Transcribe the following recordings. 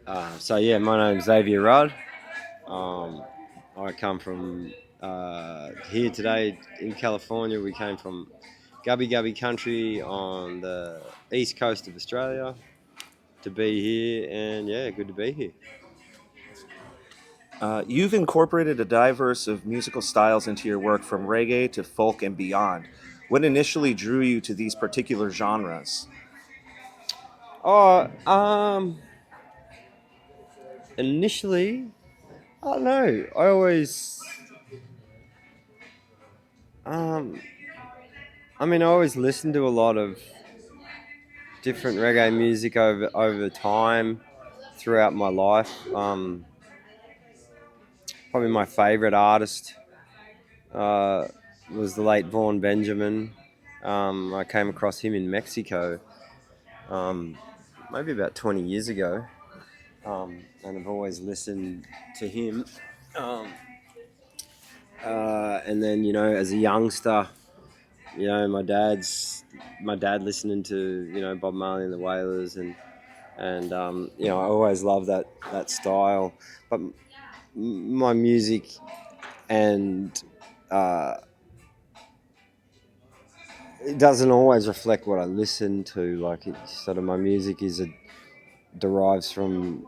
My name's Xavier Rudd. Um, I come from here today in California. We came from Gubby Gubby country on the east coast of Australia to be here, and yeah, good to be here. You've incorporated a diverse of musical styles into your work from reggae to folk and beyond. What initially drew you to these particular genres? Oh, initially, I don't know. Um, I always listened to a lot of different reggae music over time throughout my life. Probably my favorite artist uh, was the late Vaughn Benjamin. I came across him in Mexico, um, maybe about 20 years ago, and I've always listened to him. Um, and then, as a youngster, my dad listening to Bob Marley and the Wailers, and I always loved that style. But my music and it doesn't always reflect what I listen to. Like, it's sort of my music derives from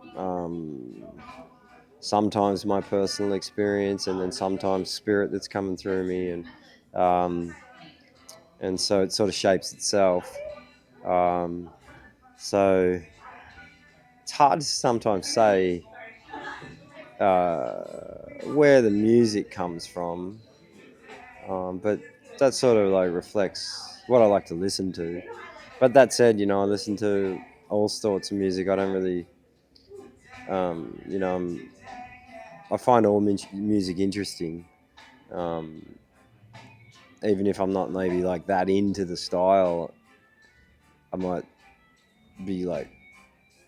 sometimes my personal experience, and then sometimes spirit that's coming through me, um, and so it sort of shapes itself. Um, so it's hard to sometimes say where the music comes from, but that sort of like reflects what I like to listen to. But that said, I listen to all sorts of music. I don't really, um, you know, I'm, I find all music interesting, um, even if I'm not maybe like that into the style. I might be like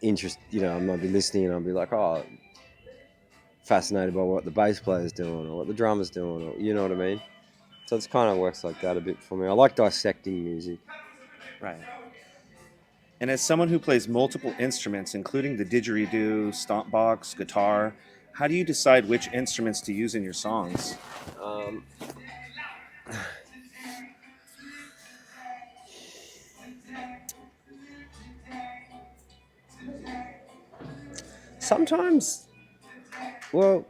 I might be listening and I'll be like, oh, fascinated by what the bass player's doing or what the drummer's doing, or you know what I mean. So it's kind of works like that a bit for me. I like dissecting music. Right. And as someone who plays multiple instruments, including the didgeridoo, stomp box, guitar, how do you decide which instruments to use in your songs? Um, Sometimes, well,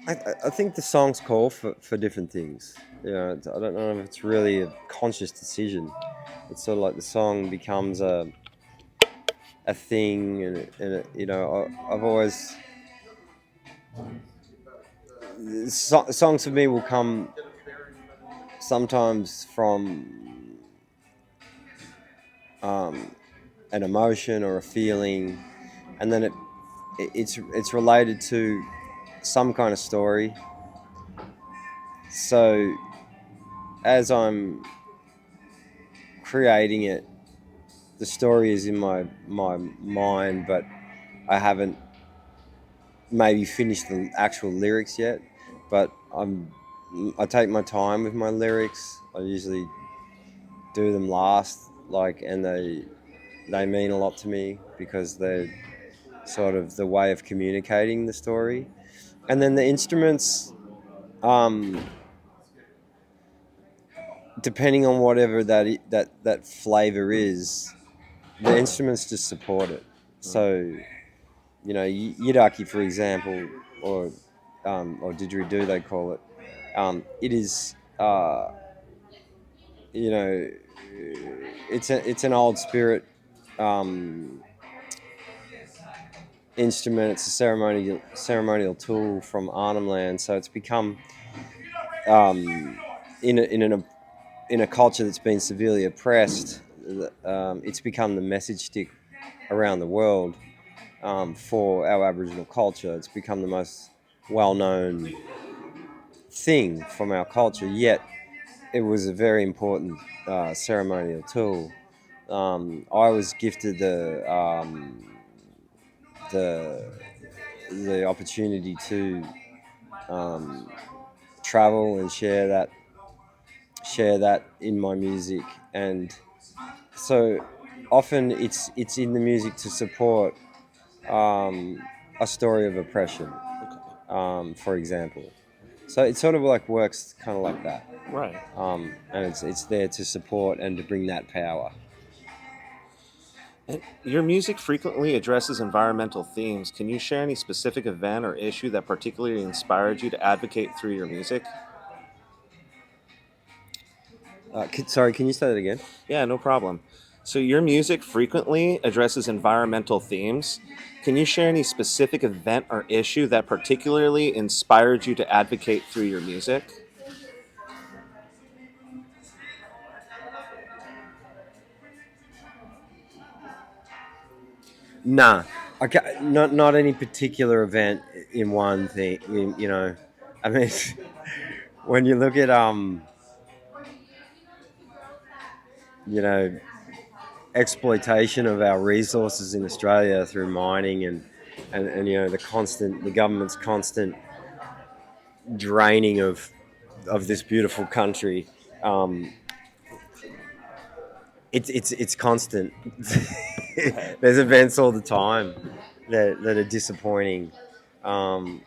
I think the songs call for different things. I don't know if it's really a conscious decision. It's sort of like the song becomes a thing, I've always songs for me will come sometimes from um, an emotion or a feeling, and then it's related to some kind of story. So as I'm creating it, the story is in my mind, but I haven't maybe finished the actual lyrics yet. But I take my time with my lyrics. I usually do them last, and they mean a lot to me because they're sort of the way of communicating the story. And then the instruments, um, depending on whatever that flavor is, the instruments just support it. So yidaki, for example, or didgeridoo they call it. It is you know it's an old spirit um, instrument. It's a ceremonial tool from Arnhem Land. So it's become um, in a culture that's been severely oppressed. It's become the message stick around the world for our Aboriginal culture. It's become the most well-known thing from our culture. Yet it was a very important ceremonial tool. I was gifted the the opportunity to um, travel and share that in my music, and so often it's in the music to support um, a story of oppression, Okay. for example. So it sort of like works kind of like that, Right. and it's there to support and to bring that power. And your music frequently addresses environmental themes. Can you share any specific event or issue that particularly inspired you to advocate through your music? Sorry, can you say that again? Yeah, no problem. So, your music frequently addresses environmental themes. Can you share any specific event or issue that particularly inspired you to advocate through your music? Nah, okay, not any particular event in one thing. I mean, when you look at you know, exploitation of our resources in Australia through mining and the government's constant draining of this beautiful country. Um, it's constant. Right. There's events all the time that are disappointing. Um,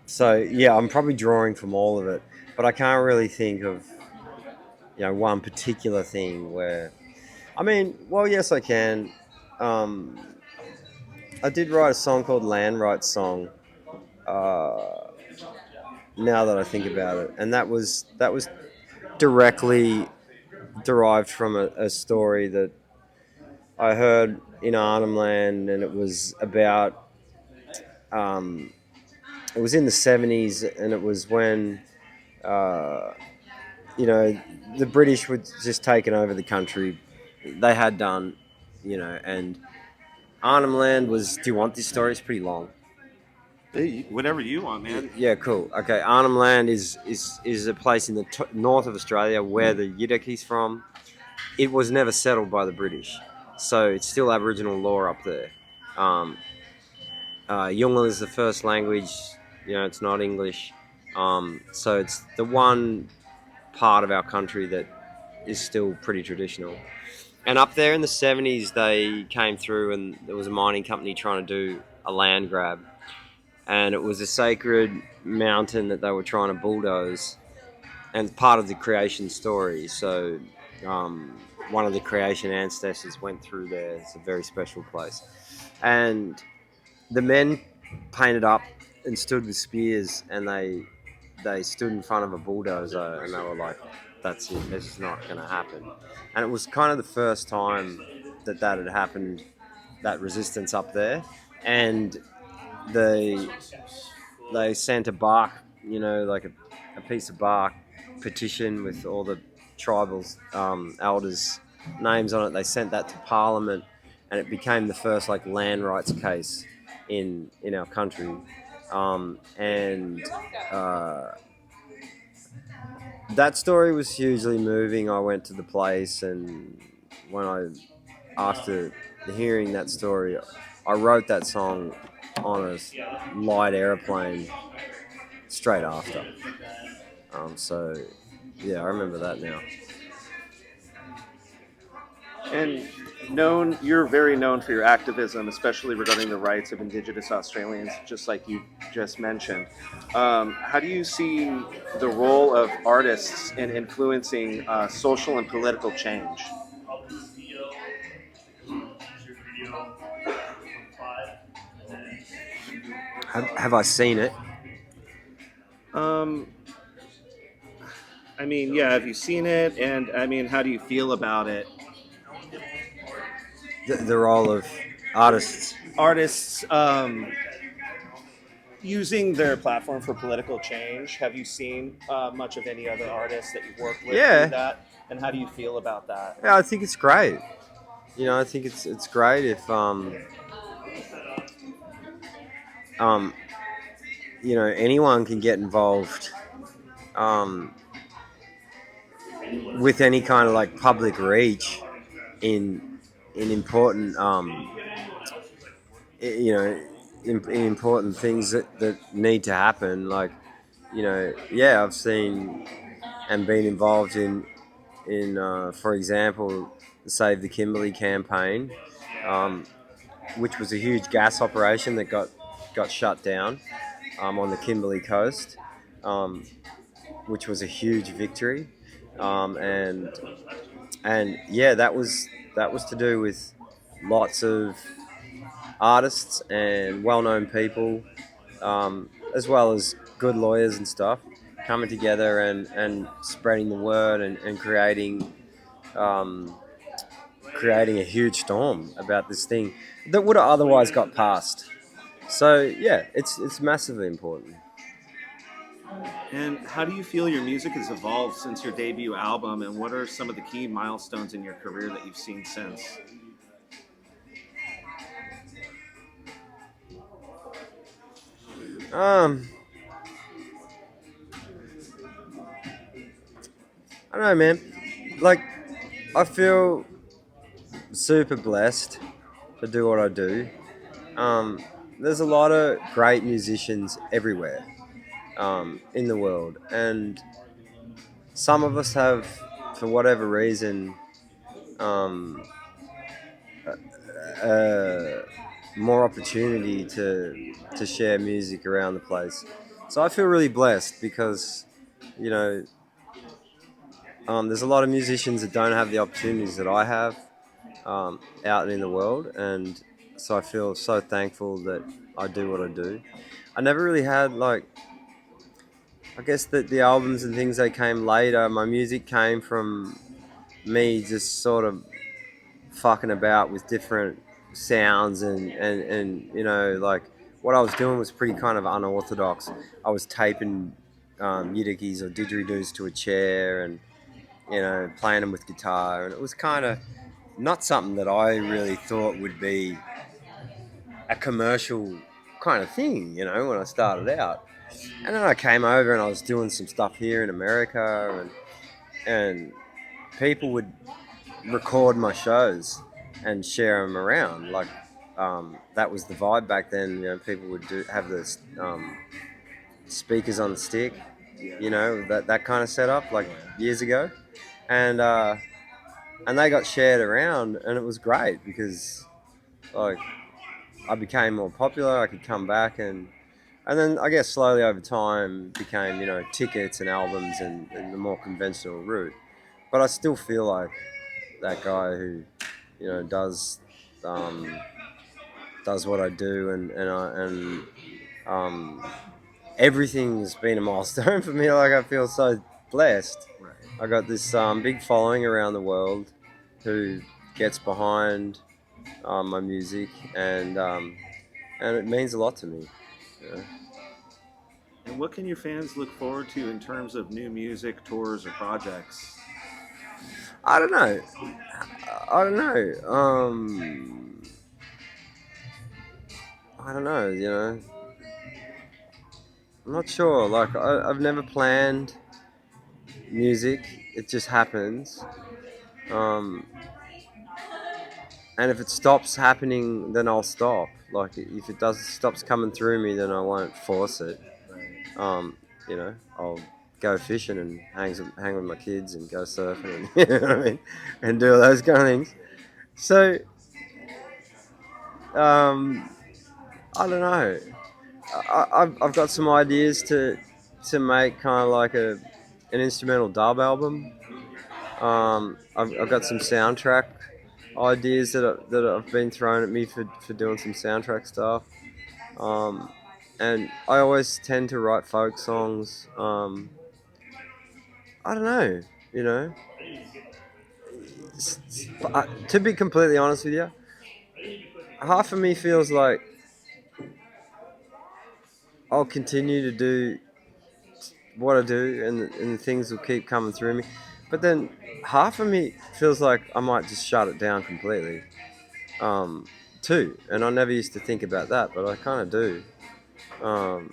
so yeah, I'm probably drawing from all of it, but I can't really think of one particular thing where. I mean, well, yes, I can. Um, I did write a song called "Land Rights Song." Uh, now that I think about it, and that was directly derived from a story that I heard in Arnhem Land, and it was about um, it was in the '70s, and it was when uh, you know the British were just taking over the country. They had done, and Arnhem Land was. Do you want this story? It's pretty long. Hey, whatever you want, man. Yeah, cool. Okay, Arnhem Land is a place in the north of Australia where the yidaki's from. It was never settled by the British, so it's still Aboriginal law up there. Um, Yolngu is the first language. It's not English. So it's the one part of our country that is still pretty traditional. And up there in the '70s, they came through, and there was a mining company trying to do a land grab, and it was a sacred mountain that they were trying to bulldoze, and part of the creation story. So, one of the creation ancestors went through there. It's a very special place, and the men painted up and stood with spears, and they stood in front of a bulldozer, and they were like, "That's it. This is not going to happen." And it was kind of the first time that had happened, that resistance up there, and they they sent a bark, like a piece of bark petition with all the tribal elders' names on it. They sent that to Parliament, and it became the first like land rights case in our country. And that story was hugely moving. I went to the place, and when after hearing that story, I wrote that song on a light airplane straight after. So yeah, I remember that now. And you're very known for your activism, especially regarding the rights of Indigenous Australians, just like you just mentioned. How do you see the role of artists in influencing social and political change? Have I seen it? Um, I mean, yeah, have you seen it? And I mean, how do you feel about it? The role of artists. Artists using their platform for political change. Have you seen much of any other artists that you've worked with do Yeah, that? And how do you feel about that? yeah, I think it's great. I think it's great if um anyone can get involved um with any kind of like public reach in important you know in important things that need to happen, like yeah, I've seen and been involved in for example, Save the Kimberley campaign, um, which was a huge gas operation that got shut down on the Kimberley coast, um, which was a huge victory, and yeah, that was to do with lots of artists and well-known people, as well as good lawyers and stuff, coming together and spreading the word and um, creating a huge storm about this thing that would have otherwise got passed. So yeah, it's massively important. And how do you feel your music has evolved since your debut album, and what are some of the key milestones in your career that you've seen since? Um, I don't know, man. Like, I feel super blessed to do what I do. Um, there's a lot of great musicians everywhere in the world, and some of us have, for whatever reason, um, uh, more opportunity to share music around the place. So I feel really blessed because, you know, there's a lot of musicians that don't have the opportunities that I have out in the world, and so I feel so thankful that I do what I do. I never really had like, I guess that the albums and things that came later. My music came from me just sort of fucking about with different sounds and like what I was doing was pretty kind of unorthodox. I was taping yidakis or didgeridoos to a chair and playing them with guitar, and it was kind of not something that I really thought would be a commercial kind of thing, when I started out. And then I came over and I was doing some stuff here in America, and people would record my shows and share them around. Like that was the vibe back then. People would have the speakers on the stick, that kind of setup, like years ago, and they got shared around, and it was great because like I became more popular. I could come back and then I guess slowly over time became tickets and albums and the more conventional route. But I still feel like that guy who does um, does what I do, and um, everything's been a milestone for me. Like I feel so blessed. Right. I got this big following around the world who gets behind my music, and it means a lot to me. Yeah. And what can your fans look forward to in terms of new music, tours, or projects? I don't know. I don't know. I don't know. I'm not sure. Like I've never planned music. It just happens. Um, and if it stops happening, then I'll stop. Like if it does stops coming through me, then I won't force it. Right. I'll go fishing and hang with my kids and go surfing and you know what I mean, and do all those kind of things. So um, I don't know. I've got some ideas to make kind of like an instrumental dub album. I've got some soundtrack ideas that have been thrown at me for doing some soundtrack stuff. Um, and I always tend to write folk songs. I don't know, you know. To be completely honest with you, half of me feels like I'll continue to do what I do, and things will keep coming through me. But then half of me feels like I might just shut it down completely, too. And I never used to think about that, but I kind of do. Um,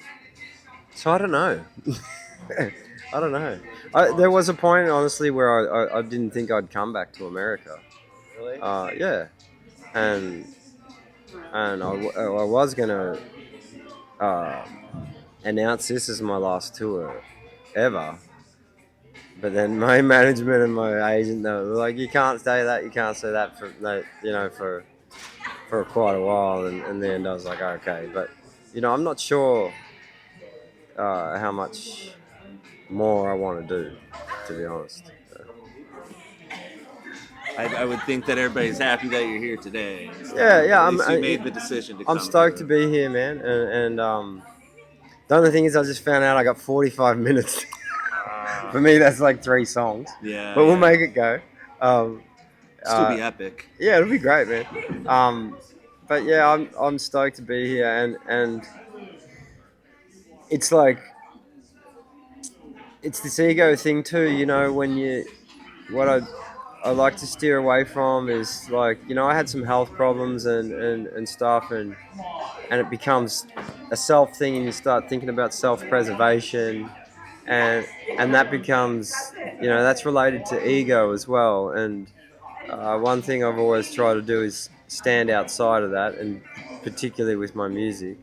so I don't know. I don't know. There was a point, honestly, where I didn't think I'd come back to America. Really? Yeah, and I was gonna uh, announce this as my last tour ever, But then my management and my agent, they were like, you can't say that, you can't say that for for quite a while. And in the end, I was like, okay, but I'm not sure how much more I want to do, to be honest. So, I would think that everybody's happy that you're here today. yeah, yeah, At least you made the decision to I'm come stoked to to. be here, man. And the only thing is, I just found out I got 45 minutes. For me, that's like 3 songs, Yeah, but we'll yeah. make it go. Um, Still be uh, epic. yeah, it'll be great, man. But yeah, I'm stoked to be here, and it's like it's this ego thing too. When what I like to steer away from is like I had some health problems and stuff, and it becomes a self thing, and you start thinking about self preservation, and that becomes that's related to ego as well. And one thing I've always tried to do is stand outside of that, and particularly with my music.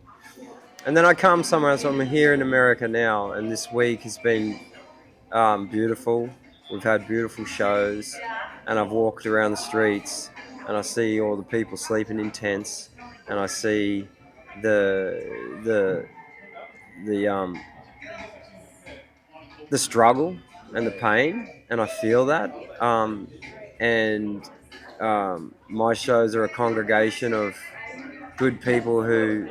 And then I come somewhere else. I'm here in America now, and this week has been beautiful. We've had beautiful shows, and I've walked around the streets, and I see all the people sleeping in tents, and I see the the the struggle and the pain, and I feel that. And my shows are a congregation of good people who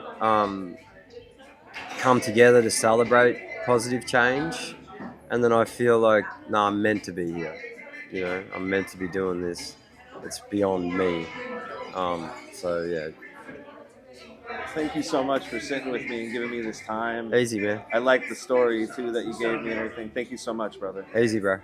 come together to celebrate positive change. And then I feel like, no, I'm meant to be here. I'm meant to be doing this. It's beyond me. So yeah, Thank you so much for sitting with me and giving me this time. easy, man. I like the story too that you gave me and everything. Thank you so much, brother. Easy, bro.